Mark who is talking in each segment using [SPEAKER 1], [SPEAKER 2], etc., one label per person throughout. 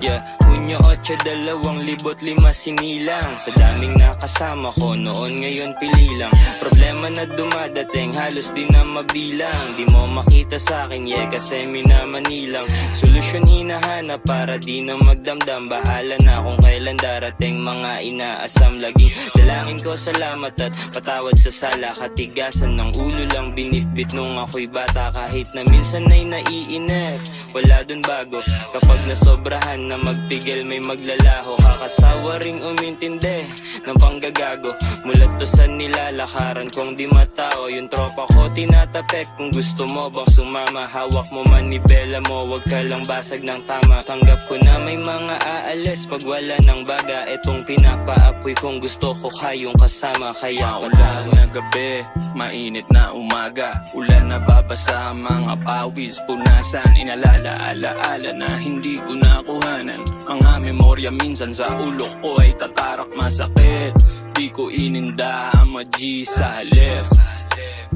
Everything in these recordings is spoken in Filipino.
[SPEAKER 1] Yeah, Hunyo 8, 2005 sinilang. Sa daming nakasama ko noon, ngayon pili lang. Problema na dumadating, halos di na mabilang. Di mo makita sa akin, yeah, kasi minamanilang. Solusyon hinahanap para di na magdamdam. Bahala na kung kailan darating mga inaasam. Laging dalangin ko salamat at patawad sa sala. Katigasan ng ulo lang binitbit nung ako'y bata. Kahit na minsan ay naiinip, wala dun bago. Kapag nasobrahan na magpigil may maglalaho. Kakasawa ring umintindi ng panggagago. Mulat to sa nilalakaran kong di matao. Yung tropa ko tinatapek, kung gusto mo bang sumama. Hawak mo manibela mo, wag ka lang basag ng tama. Tanggap ko na may mga aalis pag wala ng baga. Etong pinapaapoy kung gusto ko kayong kasama. Kaya
[SPEAKER 2] maulan na gabi, mainit na umaga. Ulan na babasa, mga pawis punasan. Inalala-ala-ala na hindi ko nakuhanan. Mga memorya minsan sa ulo ko ay tatarak masakit. Di ko ininda ang G sa halip.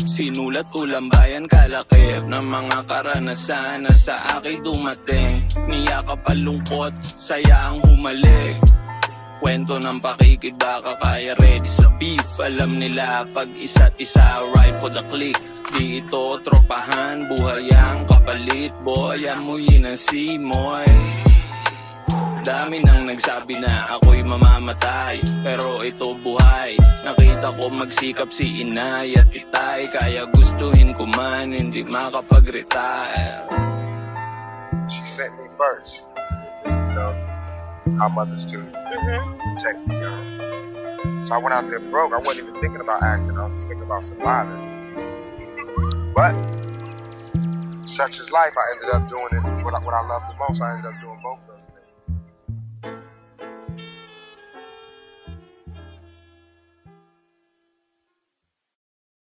[SPEAKER 2] Sinulat ulang bayan kalakip ng mga karanasan na sa akin dumating. Niyakap palungkot, saya ang humalik. Kwento ng pakikibaka, kaya ready sa beef. Alam nila pag isa't isa, ride for the click. Di ito tropahan, buhay ang kapalit. Boy, amuyin ang simoy. Dami nang nagsabi na ako'y mamamatay, pero ito buhay. Nakita ko magsikap si inay at itay. Kaya gustuhin ko man, hindi makapag-retire.
[SPEAKER 3] She sent me first. This is how mothers do. Protect me, young. So I went out there broke. I wasn't even thinking about acting. I was just thinking about surviving. But such is life. I ended up doing it. What I love the most, I ended up doing both of those things.